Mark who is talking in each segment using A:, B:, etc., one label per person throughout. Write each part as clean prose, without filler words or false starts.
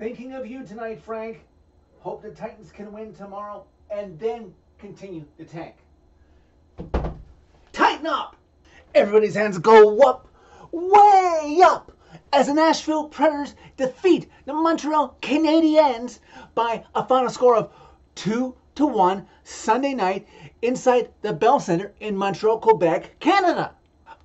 A: Thinking of you tonight, Frank. Hope the Titans can win tomorrow and then continue the tank. Tighten up! Everybody's hands go up, way up, as the Nashville Predators defeat the Montreal Canadiens by a final score of 2-1 Sunday night inside the Bell Centre in Montreal, Quebec, Canada.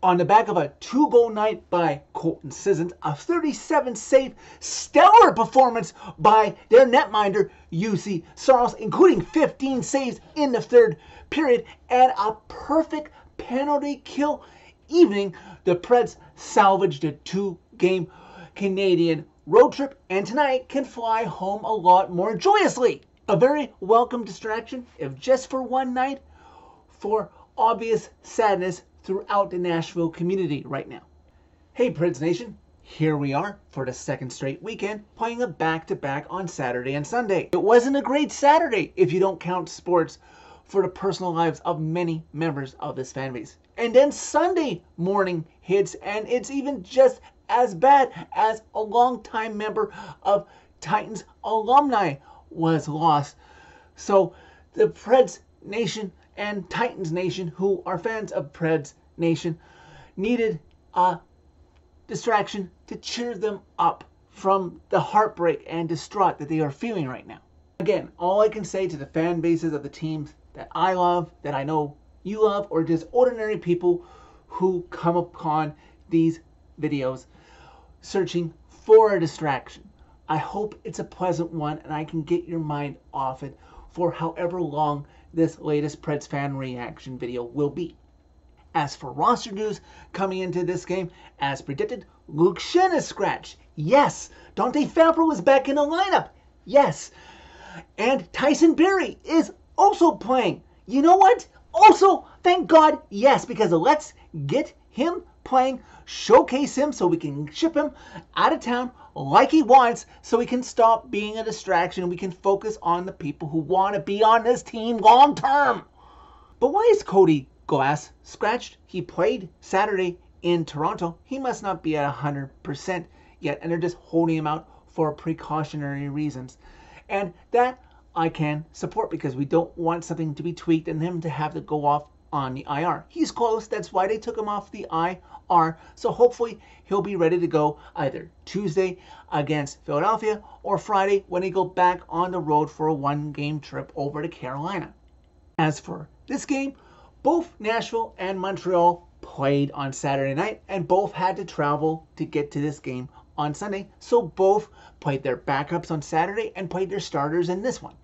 A: On the back of a 2-goal night by Colton Sissons, a 37-save stellar performance by their netminder Juuse Saros, including 15 saves in the third period, and a perfect penalty kill evening, the Preds salvaged a 2-game Canadian road trip and tonight can fly home a lot more joyously. A very welcome distraction, if just for one night, for obvious sadness throughout the Nashville community right now. Hey Preds Nation, here we are for the second straight weekend, playing a back-to-back on Saturday and Sunday. It wasn't a great Saturday if you don't count sports for the personal lives of many members of this fan base. And then Sunday morning hits, and it's even just as bad as a longtime member of Titans alumni was lost. So the Preds Nation and Titans Nation, who are fans of Preds Nation, needed a distraction to cheer them up from the heartbreak and distraught that they are feeling right now. Again, all I can say to the fan bases of the teams that I love, that I know you love, or just ordinary people who come upon these videos searching for a distraction, I hope it's a pleasant one and I can get your mind off it for however long this latest Preds fan reaction video will be. As for roster news coming into this game, as predicted, Luke Schenn is scratched. Yes. Dante Fabro is back in the lineup. Yes. And Tyson Barrie is also playing. You know what? Also, thank God, yes, because let's get him playing, showcase him so we can ship him out of town like he wants, so he can stop being a distraction and we can focus on the people who want to be on this team long term. But why is Cody Glass scratched? He played Saturday in Toronto. He must not be at 100% yet, and they're just holding him out for precautionary reasons. And that I can support because we don't want something to be tweaked and him to have to go off on the IR. He's close. That's why they took him off the IR. So hopefully he'll be ready to go either Tuesday against Philadelphia or Friday when they go back on the road for a one-game trip over to Carolina. As for this game, both Nashville and Montreal played on Saturday night and both had to travel to get to this game on Sunday. So both played their backups on Saturday and played their starters in this one.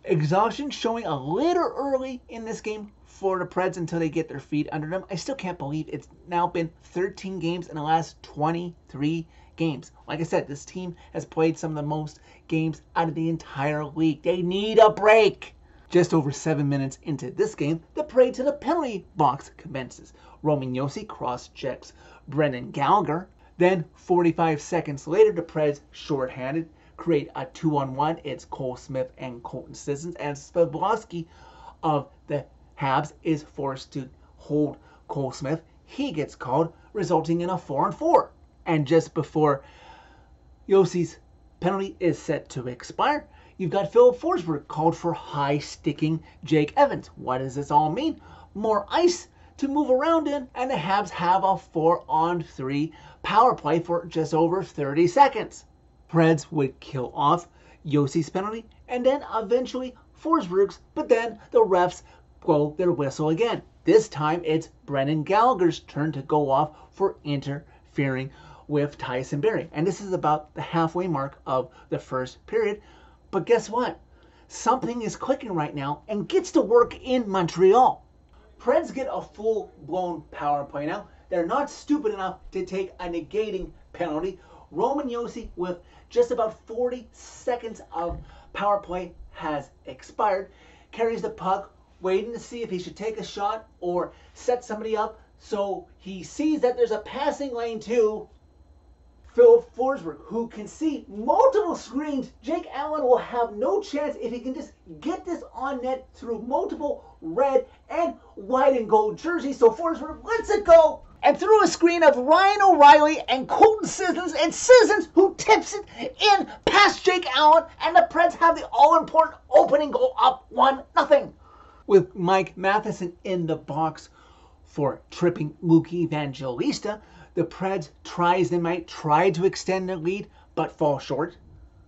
A: Exhaustion showing a little early in this game for the Preds until they get their feet under them. I still can't believe it's now been 13 games in the last 23 games. Like I said, this team has played some of the most games out of the entire league. They need a break. Just over 7 minutes into this game, the parade to the penalty box commences. Roman Josi cross-checks Brendan Gallagher. Then 45 seconds later, the Preds, shorthanded, create a 2-on-1. It's Cole Smith and Colton Sissons, and Svablovsky of the Habs is forced to hold Cole Smith. He gets called, resulting in a 4-on-4. And just before Josi's penalty is set to expire, you've got Philip Forsberg called for high-sticking Jake Evans. What does this all mean? More ice to move around in, and the Habs have a 4-on-3 power play for just over 30 seconds. Preds would kill off Josi's penalty, and then eventually Forsberg's, but then the refs blow their whistle again. This time it's Brendan Gallagher's turn to go off for interfering with Tyson Barrie. And this is about the halfway mark of the first period. But guess what? Something is clicking right now and gets to work in Montreal. Preds get a full-blown power play now. They're not stupid enough to take a negating penalty. Roman Josi, with just about 40 seconds of power play has expired, carries the puck, waiting to see if he should take a shot or set somebody up. So he sees that there's a passing lane to Philip Forsberg, who can see multiple screens. Jake Allen will have no chance if he can just get this on net through multiple red and white and gold jerseys. So Forsberg lets it go, and through a screen of Ryan O'Reilly and Colton Sissons, and Sissons who tips it in past Jake Allen, and the Preds have the all-important opening goal up 1-0. With Mike Matheson in the box for tripping Luke Evangelista, the Preds try to extend the lead, but fall short.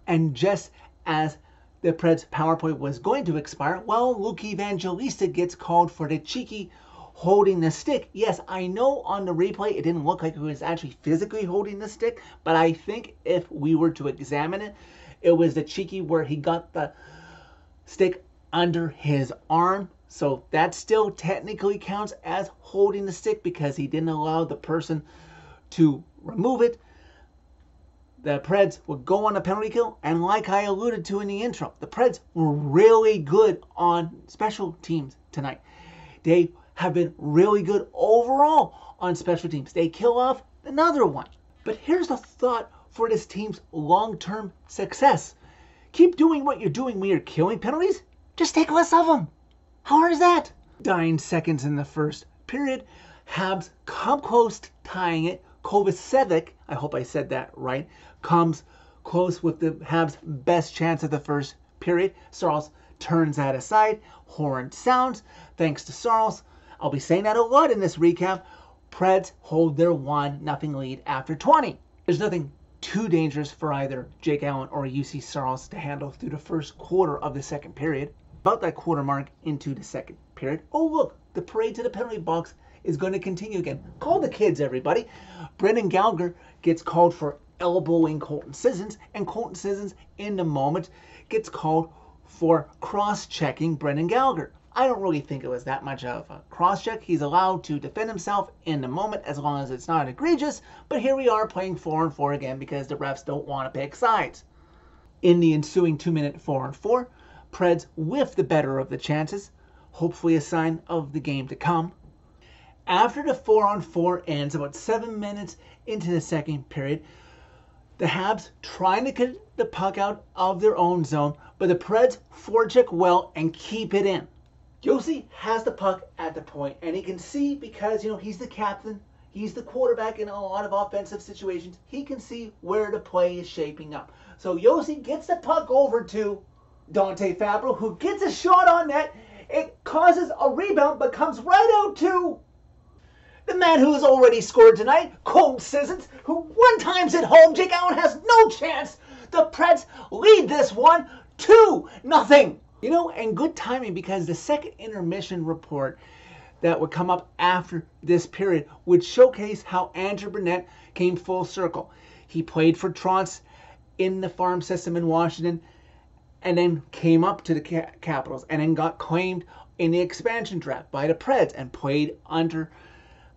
A: And just as the Preds power play was going to expire, well, Luke Evangelista gets called for the cheeky holding the stick. Yes, I know on the replay it didn't look like he was actually physically holding the stick, but I think if we were to examine it, it was the cheeky where he got the stick under his arm. So that still technically counts as holding the stick because he didn't allow the person to remove it. The Preds would go on a penalty kill, and like I alluded to in the intro, the Preds were really good on special teams tonight. They have been really good overall on special teams. They kill off another one. But here's the thought for this team's long-term success. Keep doing what you're doing when you're killing penalties. Just take less of them. How hard is that? 9 seconds in the first period. Habs come close to tying it. Kovacevic, I hope I said that right, comes close with the Habs' best chance of the first period. Sarles turns that aside. Horn sounds. Thanks to Sarles. I'll be saying that a lot in this recap. Preds hold their 1-0 lead after 20. There's nothing too dangerous for either Jake Allen or Juuse Sarles to handle through the first quarter of the second period. About that quarter mark into the second period. Oh, look, the parade to the penalty box is going to continue again. Call the kids, everybody. Brendan Gallagher gets called for elbowing Colton Sissons, and Colton Sissons, in the moment, gets called for cross-checking Brendan Gallagher. I don't really think it was that much of a cross-check. He's allowed to defend himself in the moment as long as it's not egregious, but here we are playing 4-on-4 again because the refs don't want to pick sides. In the ensuing 2-minute 4-on-4, Preds whiff the better of the chances, hopefully a sign of the game to come. After the 4-on-4 ends, about 7 minutes into the second period, the Habs trying to get the puck out of their own zone, but the Preds forecheck well and keep it in. Juuse has the puck at the point, and he can see because, he's the captain, he's the quarterback in a lot of offensive situations. He can see where the play is shaping up. So Juuse gets the puck over to Dante Fabro, who gets a shot on net. It causes a rebound, but comes right out to the man who has already scored tonight, Colton Sissons, who one time's at home. Jake Allen has no chance. The Preds lead this one 2-0. And good timing because the second intermission report that would come up after this period would showcase how Andrew Burnett came full circle. He played for Trotz in the farm system in Washington and then came up to the Capitals and then got claimed in the expansion draft by the Preds and played under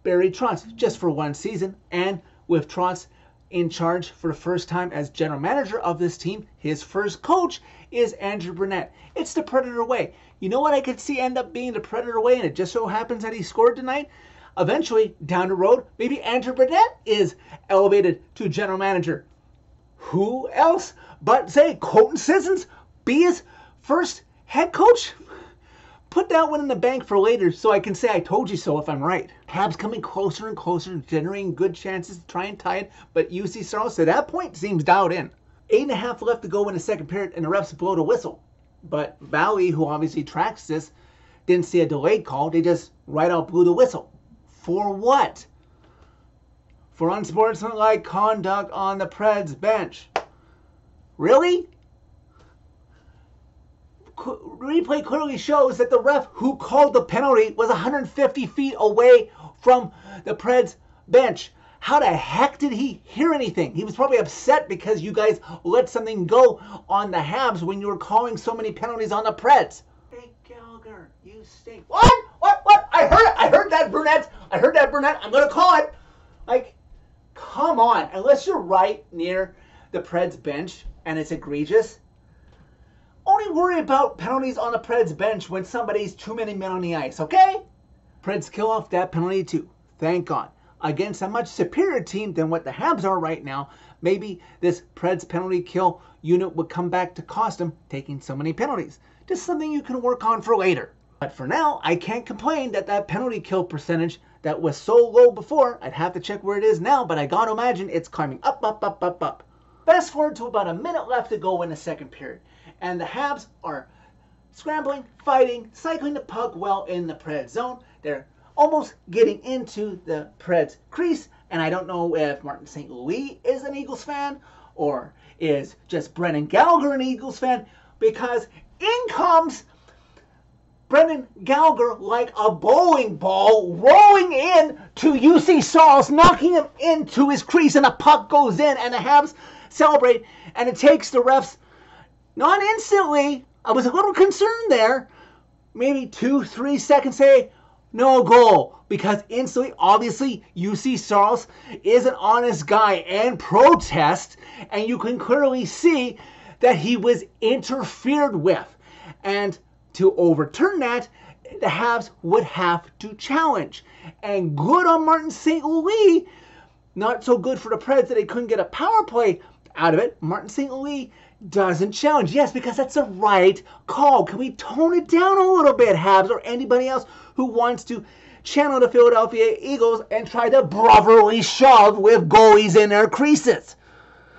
A: Barry Trotz just for one season. And with Trotz in charge for the first time as general manager of this team, his first coach is Andrew Burnett. It's the Predator way. You know what I could see end up being the Predator way, and it just so happens that he scored tonight? Eventually, down the road, maybe Andrew Burnett is elevated to general manager. Who else but, say, Colton Sissons be his first head coach? Put that one in the bank for later so I can say I told you so if I'm right. Habs coming closer and closer, generating good chances to try and tie it, but Juuse Sarles at that point seems dialed in. 8.5 left to go in the second period, and the refs blow the whistle. But Valley, who obviously tracks this, didn't see a delayed call. They just right out blew the whistle. For what? For unsportsmanlike conduct on the Preds bench. Really? Replay clearly shows that the ref who called the penalty was 150 feet away from the Preds bench. How the heck did he hear anything? He was probably upset because you guys let something go on the Habs when you were calling so many penalties on the Preds. Hey, Gallagher, you stink. What? I heard it. I heard that, Burnett. I'm going to call it. Like, come on. Unless you're right near the Preds bench and it's egregious, only worry about penalties on the Preds bench when somebody's too many men on the ice, okay? Preds kill off that penalty too. Thank God. Against a much superior team than what the Habs are right now, maybe this Preds penalty kill unit would come back to cost them taking so many penalties. Just something you can work on for later. But for now, I can't complain that penalty kill percentage that was so low before. I'd have to check where it is now, but I gotta imagine it's climbing up, up, up, up, up. Fast forward to about a minute left to go in the second period, and the Habs are scrambling, fighting, cycling the puck well in the Preds zone. They're almost getting into the Preds crease, and I don't know if Martin St. Louis is an Eagles fan or is just Brendan Gallagher an Eagles fan, because in comes Brendan Gallagher like a bowling ball, rolling in to Juuse Saros, knocking him into his crease, and the puck goes in, and the Habs celebrate, and it takes the refs, not instantly, I was a little concerned there, maybe 2-3 seconds, say, no goal, because instantly, obviously, Juuse Saros is an honest guy and protest, and you can clearly see that he was interfered with, and to overturn that, the Habs would have to challenge. And good on Martin St. Louis, not so good for the Preds that they couldn't get a power play out of it. Martin St. Louis doesn't challenge. Yes, because that's the right call. Can we tone it down a little bit, Habs, or anybody else who wants to channel the Philadelphia Eagles and try to brotherly shove with goalies in their creases?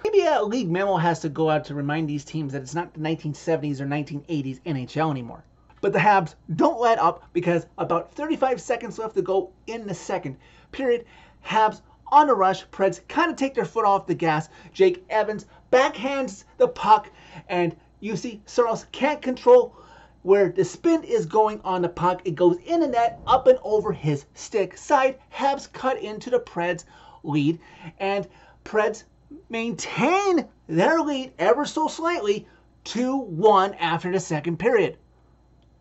A: Maybe a league memo has to go out to remind these teams that it's not the 1970s or 1980s NHL anymore. But the Habs don't let up, because about 35 seconds left to go in the second period. Habs on the rush. Preds kind of take their foot off the gas. Jake Evans backhands the puck, and Juuse Saros can't control where the spin is going on the puck. It goes in the net, up and over his stick side. Habs cut into the Preds lead, and Preds maintain their lead ever so slightly, 2-1 after the second period.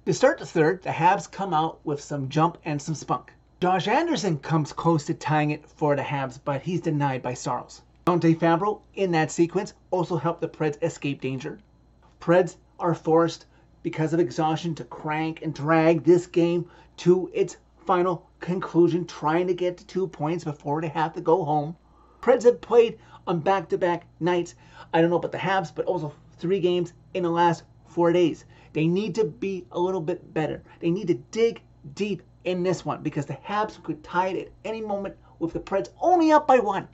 A: To start the third, the Habs come out with some jump and some spunk. Josh Anderson comes close to tying it for the Habs, but he's denied by Saros. Dante Fambro in that sequence also helped the Preds escape danger. Preds are forced, because of exhaustion, to crank and drag this game to its final conclusion, trying to get to 2 points before they have to go home. Preds have played on back-to-back nights. I don't know about the Habs, but also 3 games in the last 4 days. They need to be a little bit better. They need to dig deep in this one, because the Habs could tie it at any moment with the Preds only up by 1.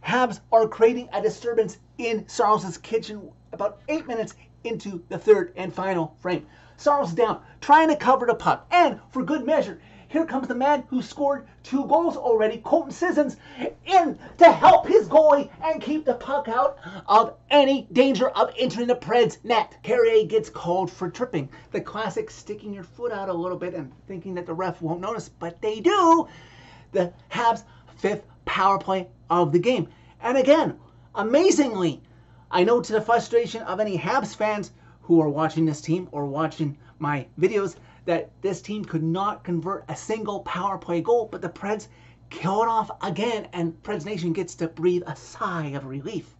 A: Habs are creating a disturbance in Saros' kitchen about 8 minutes into the third and final frame. Saros down, trying to cover the puck, and for good measure, here comes the man who scored 2 goals already, Colton Sissons, in to help his goalie and keep the puck out of any danger of entering the Preds net. Carrier gets called for tripping. The classic sticking your foot out a little bit and thinking that the ref won't notice, but they do. The Habs' 5th power play of the game. And again, amazingly, I know to the frustration of any Habs fans who are watching this team or watching my videos, that this team could not convert a single power play goal, but the Preds kill it off again, and Preds Nation gets to breathe a sigh of relief.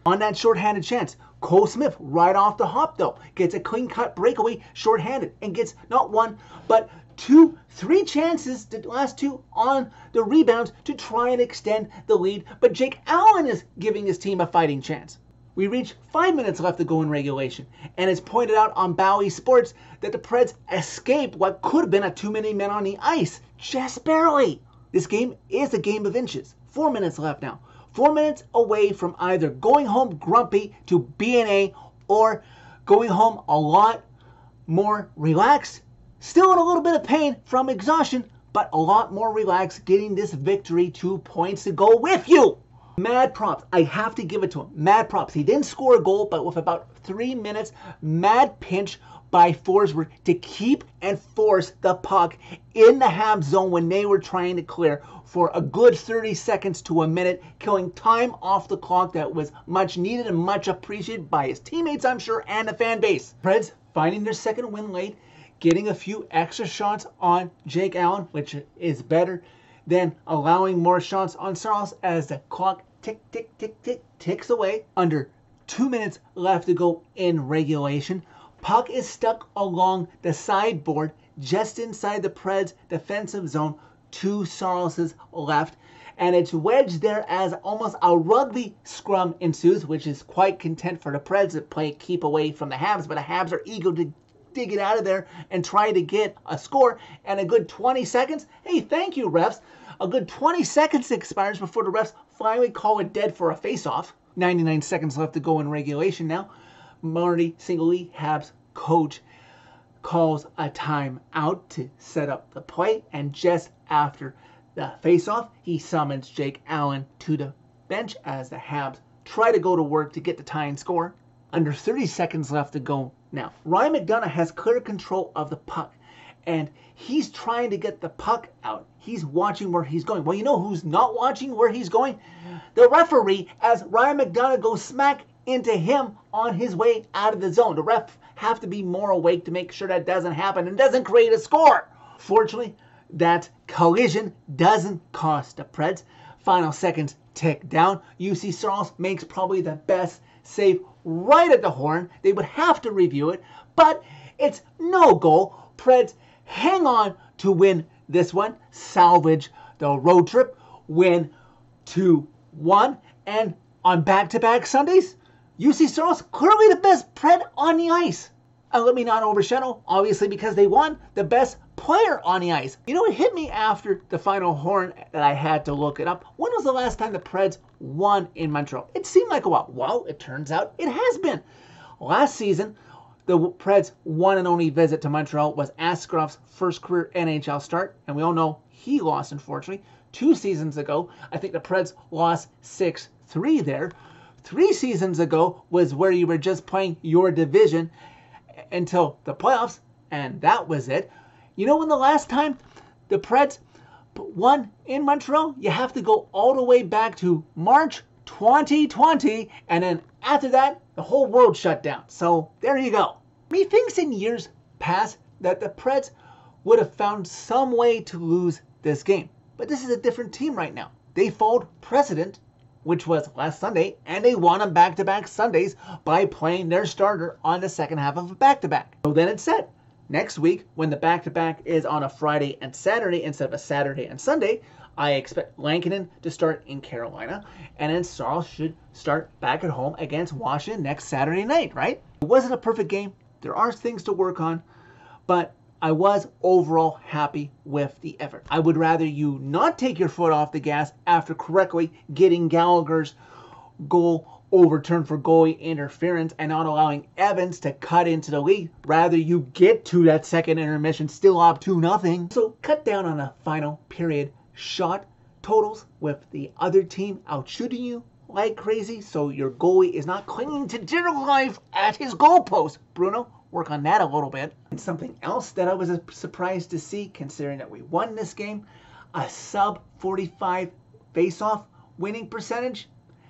A: On that shorthanded chance, Cole Smith, right off the hop though, gets a clean-cut breakaway shorthanded and gets not 1, but 2, 3 chances, the last 2 on the rebounds, to try and extend the lead, but Jake Allen is giving his team a fighting chance. We reach 5 minutes left to go in regulation, and it's pointed out on Bowie Sports that the Preds escaped what could have been a too many men on the ice, just barely. This game is a game of inches. 4 minutes left now. 4 minutes away from either going home grumpy to B&A or going home a lot more relaxed, still in a little bit of pain from exhaustion, but a lot more relaxed, getting this victory, 2 points to go with you. Mad props. I have to give it to him. Mad props. He didn't score a goal, but with about 3 minutes, mad pinch by Forsberg to keep and force the puck in the Habs zone when they were trying to clear for a good 30 seconds to a minute, killing time off the clock that was much needed and much appreciated by his teammates, I'm sure, and the fan base. Preds finding their second win late, getting a few extra shots on Jake Allen, which is better than allowing more shots on Saros as the clock tick, tick, tick, tick, ticks away. Under 2 minutes left to go in regulation. Puck is stuck along the sideboard just inside the Preds defensive zone to Saros' left, and it's wedged there as almost a rugby scrum ensues, which is quite content for the Preds that play keep away from the Habs, but the Habs are eager to dig it out of there and try to get a score. And a good 20 seconds, hey, thank you, refs. A good 20 seconds expires before the refs finally call it dead for a face-off. 99 seconds left to go in regulation now. Marty St.louis Habs coach calls a timeout to set up the play, and just after the face-off, he summons Jake Allen to the bench as the Habs try to go to work to get the tying score. Under 30 seconds left to go now. Ryan McDonagh has clear control of the puck, and he's trying to get the puck out. He's watching where he's going. Well, you know who's not watching where he's going? The referee, as Ryan McDonagh goes smack into him on his way out of the zone. The refs have to be more awake to make sure that doesn't happen and doesn't create a score. Fortunately, that collision doesn't cost the Preds. Final seconds tick down. Juuse Saros makes probably the best save right at the horn. They would have to review it, but it's no goal. Preds hang on to win this one, salvage the road trip, win 2-1, and on back-to-back Sundays, Juuse Saros clearly the best Pred on the ice. And let me not overshadow, obviously because they won, the best player on the ice. You know, it hit me after the final horn that I had to look it up. When was the last time the Preds won in Montreal? It seemed like a while. Well, it turns out it has been. Last season, the Preds' one and only visit to Montreal was Askarov's first career NHL start, and we all know he lost, unfortunately. 2 seasons ago, I think the Preds lost 6-3 there. 3 seasons ago was where you were just playing your division until the playoffs, and that was it. You know when the last time the Preds won in Montreal? You have to go all the way back to March 2020, and then after that, the whole world shut down. So there you go. Methinks in years past that the Preds would have found some way to lose this game. But this is a different team right now. They followed precedent, which was last Sunday, and they won on back-to-back Sundays by playing their starter on the second half of a back-to-back. So then it's set. Next week, when the back-to-back is on a Friday and Saturday instead of a Saturday and Sunday, I expect Lankinen to start in Carolina, and then Saros should start back at home against Washington next Saturday night, right? It wasn't a perfect game. There are things to work on, but I was overall happy with the effort. I would rather you not take your foot off the gas after correctly getting Gallagher's goal overturned for goalie interference and not allowing Evans to cut into the lead. Rather you get to that second intermission still up 2-0. So cut down on the final period shot totals with the other team out shooting you like crazy, so your goalie is not clinging to dear life at his goalpost. Bruno, work on that a little bit. And something else that I was surprised to see, considering that we won this game, a sub 45 face-off winning percentage.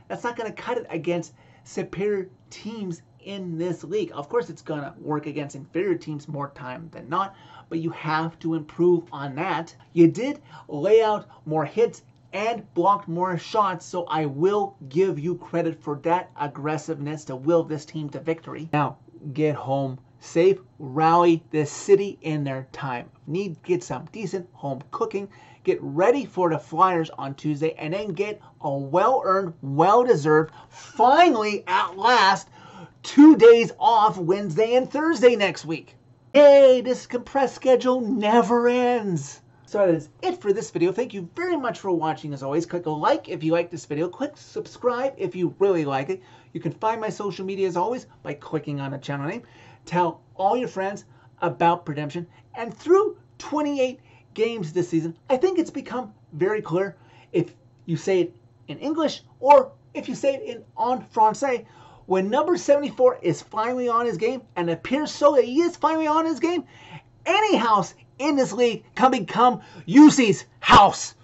A: That's not going to cut it against superior teams in this league. Of course, it's going to work against inferior teams more time than not, but you have to improve on that. You did lay out more hits and blocked more shots, so I will give you credit for that aggressiveness to will this team to victory. Now, get home safe, rally this city in their time of need, get some decent home cooking, get ready for the Flyers on Tuesday, and then get a well-earned, well-deserved, finally, at last, 2 days off Wednesday and Thursday next week. Yay, this compressed schedule never ends. So that is it for this video. Thank you very much for watching. As always, click a like if you like this video. Click subscribe if you really like it. You can find my social media as always by clicking on the channel name. Tell all your friends about Redemption. And through 28 games this season, I think it's become very clear if you say it in English or if you say it in en français. When number 74 is finally on his game, and it appears so that he is finally on his game, any house in this league can become Juuse's house.